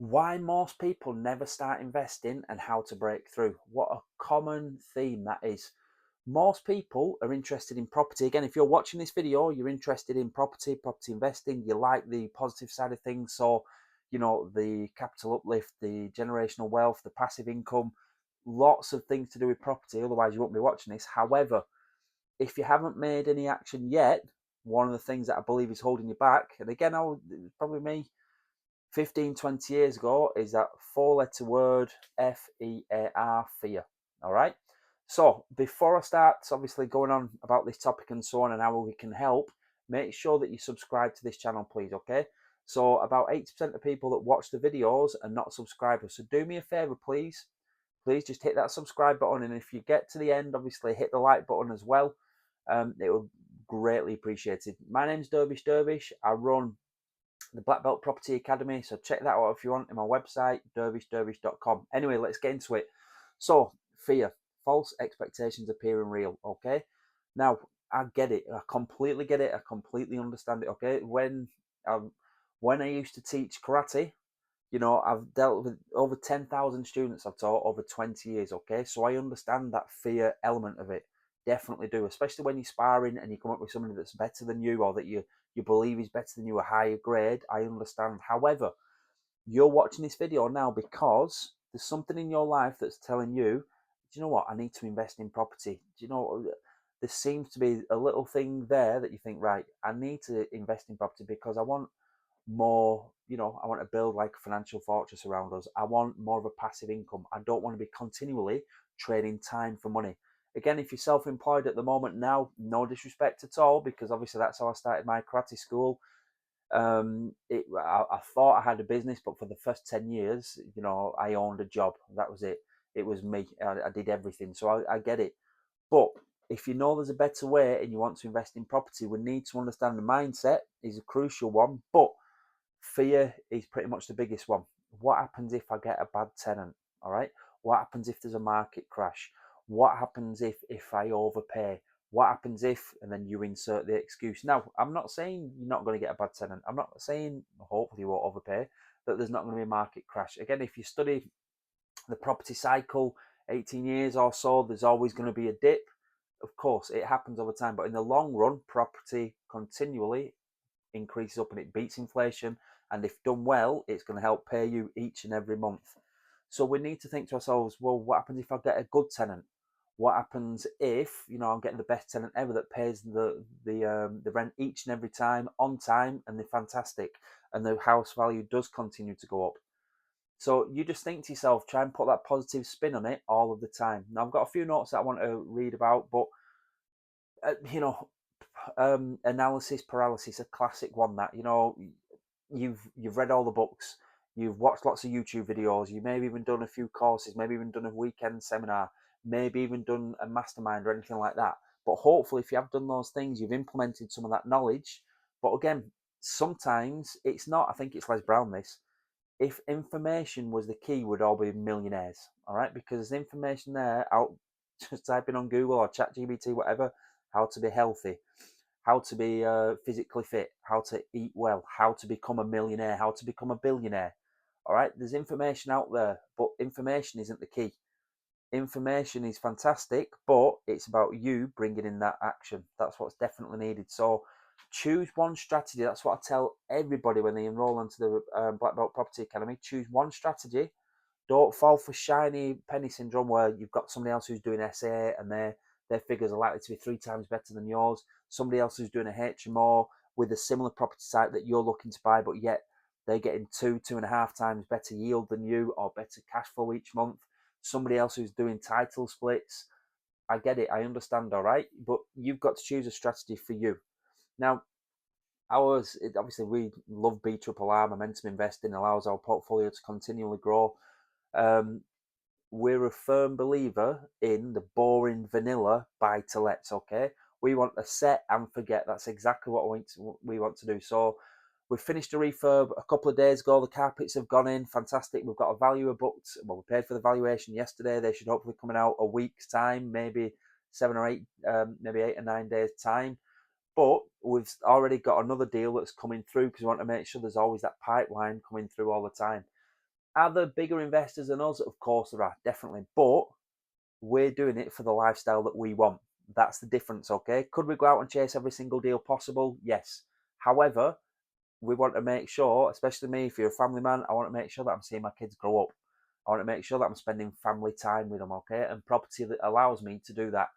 Why most people never start investing and how to break through. What a common theme that is. Most people are interested in property. Again, if you're watching this video, you're interested in property investing, you like the positive side of things. So, the capital uplift, the generational wealth, the passive income, lots of things to do with property. Otherwise, you won't be watching this. However, if you haven't made any action yet, one of the things that I believe is holding you back, and again, probably me, 15, 20 years ago, is that four-letter word, FEAR, fear. All right. So before I start obviously going on about this topic and so on and how we can help, make sure that you subscribe to this channel, please. Okay. So about 80% of people that watch the videos are not subscribers. So do me a favor, please. Please just hit that subscribe button. And if you get to the end, obviously hit the like button as well. It would greatly appreciated. My name's Dervish. I run the Black Belt Property Academy. So check that out if you want in my website, dervish.com. Anyway, let's get into it. So, fear, false expectations appearing real. Okay. Now, I get it. I completely get it. I completely understand it. Okay. When I used to teach karate, I've dealt with over 10,000 students I've taught over 20 years. Okay. So I understand that fear element of it. Definitely do, especially when you're sparring and you come up with somebody that's better than you or that you believe is better than you, a higher grade. I understand. However, you're watching this video now because there's something in your life that's telling you, do you know what? I need to invest in property. Do you know, there seems to be a little thing there that you think, right, I need to invest in property because I want more, I want to build like a financial fortress around us. I want more of a passive income. I don't want to be continually trading time for money. Again, if you're self-employed at the moment now, no disrespect at all, because obviously that's how I started my karate school. I thought I had a business, but for the first 10 years, I owned a job. That was it. It was me. I did everything. So I get it. But if you know there's a better way and you want to invest in property, we need to understand the mindset is a crucial one. But fear is pretty much the biggest one. What happens if I get a bad tenant? All right. What happens if there's a market crash? What happens if I overpay? What happens if, and then you insert the excuse. Now, I'm not saying you're not going to get a bad tenant. I'm not saying hopefully you won't overpay, that there's not going to be a market crash. Again, if you study the property cycle, 18 years or so, there's always going to be a dip. Of course, it happens over time, but in the long run, property continually increases up and it beats inflation. And if done well, it's going to help pay you each and every month. So we need to think to ourselves, well, what happens if I get a good tenant? What happens if I'm getting the best tenant ever that pays the rent each and every time on time and they're fantastic, and the house value does continue to go up. So you just think to yourself, try and put that positive spin on it all of the time. Now I've got a few notes that I want to read about, but uh, you know, analysis paralysis, a classic one that you've read all the books, you've watched lots of YouTube videos, you maybe even done a few courses, maybe even done a weekend seminar, maybe even done a mastermind or anything like that. But hopefully, if you have done those things, you've implemented some of that knowledge. But again, sometimes it's not. I think it's Les Brown. This, if information was the key, we'd all be millionaires. All right, because there's information there out. Just type in on Google or ChatGPT, whatever, how to be healthy, how to be physically fit, how to eat well, how to become a millionaire, how to become a billionaire. All right, there's information out there, but information isn't the key. Information is fantastic, but it's about you bringing in that action. That's what's definitely needed. So choose one strategy. That's what I tell everybody when they enroll into the Black Belt Property Academy. Choose one strategy. Don't fall for shiny penny syndrome where you've got somebody else who's doing SA and their figures are likely to be 3 times better than yours. Somebody else who's doing a HMO with a similar property type that you're looking to buy, but yet they're getting 2.5 times better yield than you or better cash flow each month. Somebody else who's doing title splits. I get it. I understand. All right. But you've got to choose a strategy for you. Now, obviously, we love BRRR. Momentum investing allows our portfolio to continually grow. Um, we're a firm believer in the boring vanilla buy to lets. Okay, we want to set and forget. That's exactly what we want to do. So we finished a refurb a couple of days ago. The carpets have gone in, fantastic. We've got a valuer booked. Well, we paid for the valuation yesterday. They should hopefully come out a week's time, maybe 7 or 8, maybe 8 or 9 days time. But we've already got another deal that's coming through because we want to make sure there's always that pipeline coming through all the time. Are there bigger investors than us? Of course there are, definitely. But we're doing it for the lifestyle that we want. That's the difference, okay? Could we go out and chase every single deal possible? Yes. However, we want to make sure, especially me, if you're a family man, I want to make sure that I'm seeing my kids grow up. I want to make sure that I'm spending family time with them, okay? And property that allows me to do that.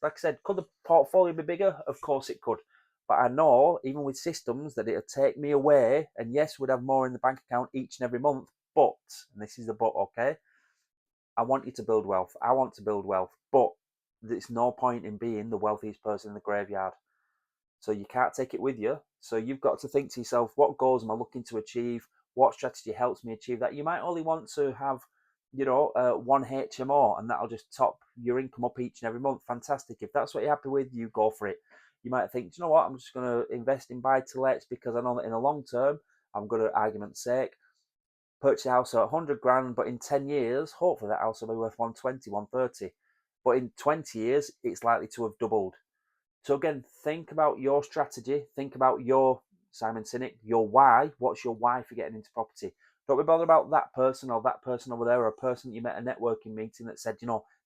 Like I said, could the portfolio be bigger? Of course it could. But I know, even with systems, that it'll take me away. And yes, we'd have more in the bank account each and every month. But, and this is the but, okay? I want you to build wealth. I want to build wealth. But there's no point in being the wealthiest person in the graveyard. So you can't take it with you. So you've got to think to yourself, what goals am I looking to achieve? What strategy helps me achieve that? You might only want to have, one HMO, and that'll just top your income up each and every month. Fantastic. If that's what you're happy with, you go for it. You might think, you know what, I'm just going to invest in buy to lets because I know that in the long term, I'm going to, argument's sake, purchase a house at 100 grand, but in 10 years, hopefully that house will be worth 120, 130. But in 20 years, it's likely to have doubled. So again, think about your strategy. Think about your, Simon Sinek, your why. What's your why for getting into property? Don't be bothered about that person or that person over there or a person you met at a networking meeting that said,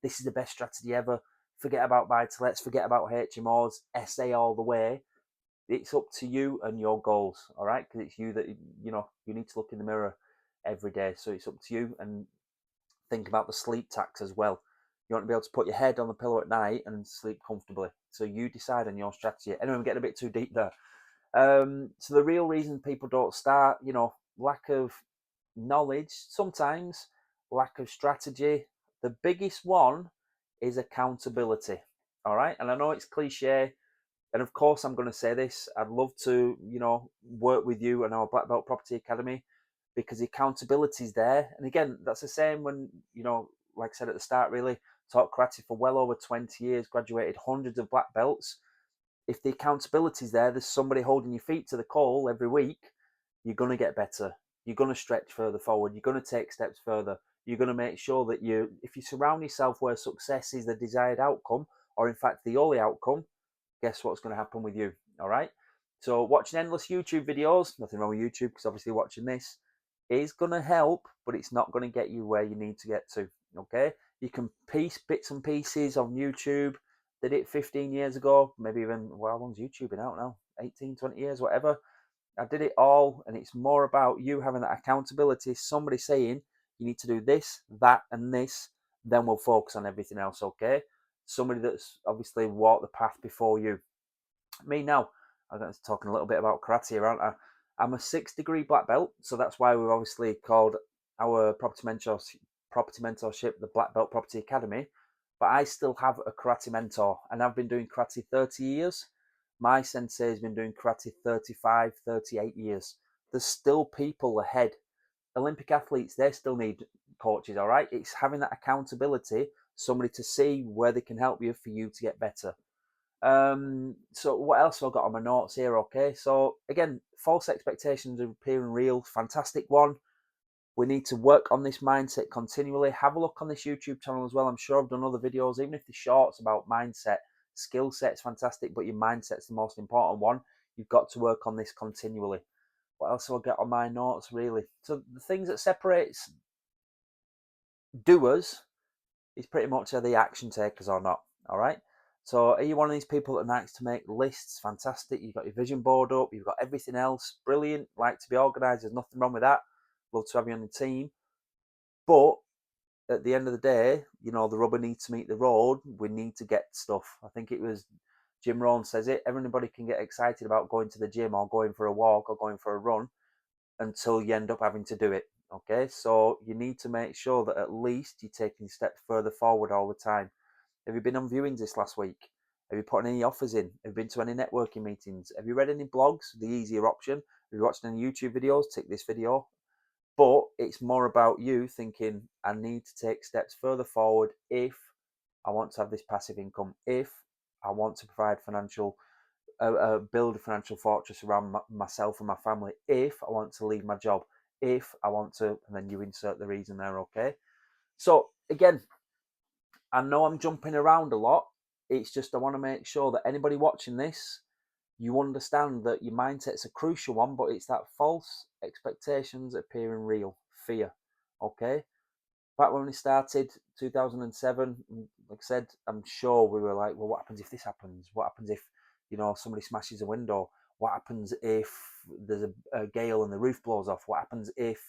this is the best strategy ever. Forget about buy-to-lets, forget about HMOs, SA all the way. It's up to you and your goals, all right? Because it's you that, you need to look in the mirror every day. So it's up to you, and think about the sleep tax as well. You want to be able to put your head on the pillow at night and sleep comfortably. So you decide on your strategy. Anyway, I'm getting a bit too deep there. So the real reason people don't start, lack of knowledge, sometimes lack of strategy. The biggest one is accountability. All right. And I know it's cliche. And of course, I'm going to say this. I'd love to, work with you and our Black Belt Property Academy, because the accountability is there. And again, that's the same when, like I said at the start, really, taught karate for well over 20 years, graduated hundreds of black belts. If the accountability is there, there's somebody holding your feet to the call every week, you're going to get better. You're going to stretch further forward. You're going to take steps further. You're going to make sure that if you surround yourself where success is the desired outcome, or in fact the only outcome, guess what's going to happen with you? All right. So watching endless YouTube videos, nothing wrong with YouTube, because obviously watching this is going to help, but it's not going to get you where you need to get to. Okay. You can piece bits and pieces on YouTube. Did it 15 years ago, maybe even, well, how long's YouTube been out now? 18, 20 years, whatever. I did it all, and it's more about you having that accountability. Somebody saying, you need to do this, that, and this, then we'll focus on everything else, okay? Somebody that's obviously walked the path before you. Me now, I'm talking a little bit about karate here, aren't I? I'm a 6th-degree black belt, so that's why we've obviously called our property mentorship the Black Belt Property Academy. But I still have a karate mentor, and I've been doing karate 30 years. My sensei has been doing karate 35, 38 years. There's still people ahead. Olympic athletes, they still need coaches, all right? It's having that accountability, somebody to see where they can help you for you to get better. So what else have I got on my notes here? Okay, so again, false expectations of appearing real, fantastic one. We need to work on this mindset continually. Have a look on this YouTube channel as well. I'm sure I've done other videos, even if the shorts about mindset. Skill set's fantastic, but your mindset's the most important one. You've got to work on this continually. What else will I get on my notes, really? So the things that separates doers is pretty much are the action takers or not. All right. So are you one of these people that likes to make lists? Fantastic. You've got your vision board up. You've got everything else. Brilliant. Like to be organised. There's nothing wrong with that. Love to have you on the team. But at the end of the day, the rubber needs to meet the road. We need to get stuff. I think it was Jim Rohn says it. Everybody can get excited about going to the gym or going for a walk or going for a run until you end up having to do it. Okay, so you need to make sure that at least you're taking steps further forward all the time. Have you been on viewings this last week? Have you put any offers in? Have you been to any networking meetings? Have you read any blogs? The easier option. Have you watched any YouTube videos? Tick this video. But it's more about you thinking, I need to take steps further forward if I want to have this passive income, if I want to provide build a financial fortress around myself and my family, if I want to leave my job, if I want to, and then you insert the reason there, okay? So again, I know I'm jumping around a lot. It's just I want to make sure that anybody watching this, you understand that your mindset's a crucial one, but it's that false expectations appearing real, fear. Okay, back when we started 2007, like I said, I'm sure we were like, well, what happens if this happens? What happens if, somebody smashes a window? What happens if there's a gale and the roof blows off? What happens if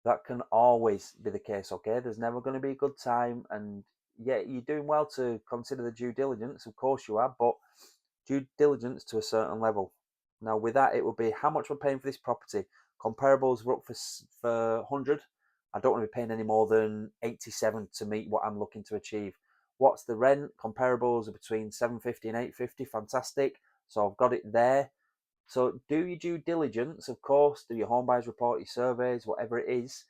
that can always be the case? Okay, there's never going to be a good time, and yeah, you're doing well to consider the due diligence, of course you are, but due diligence to a certain level. Now, with that, it would be how much we're paying for this property. Comparables were up for 100. I don't want to be paying any more than 87 to meet what I'm looking to achieve. What's the rent? Comparables are between 750 and 850. Fantastic. So I've got it there. So do your due diligence, of course, do your home buyers report, your surveys, whatever it is.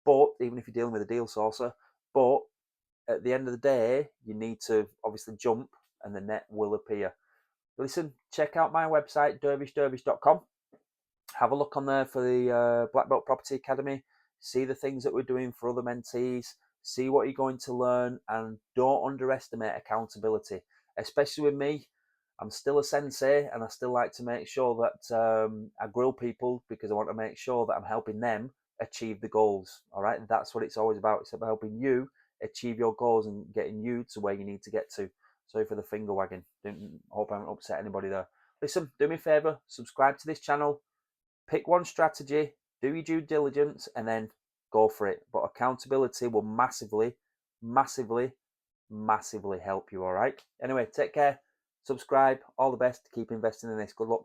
But even if you're dealing with a deal sourcer, but at the end of the day, you need to obviously jump and the net will appear. Listen, check out my website, dervishdervish.com. Have a look on there for the Black Belt Property Academy. See the things that we're doing for other mentees. See what you're going to learn, and don't underestimate accountability, especially with me. I'm still a sensei, and I still like to make sure that I grill people because I want to make sure that I'm helping them achieve the goals. All right, that's what it's always about. It's about helping you achieve your goals and getting you to where you need to get to. Sorry for the finger wagging. Hope I haven't upset anybody there. Listen, do me a favor, subscribe to this channel, pick one strategy, do your due diligence, and then go for it. But accountability will massively, massively, massively help you. All right. Anyway, take care, subscribe, all the best, keep investing in this. Good luck.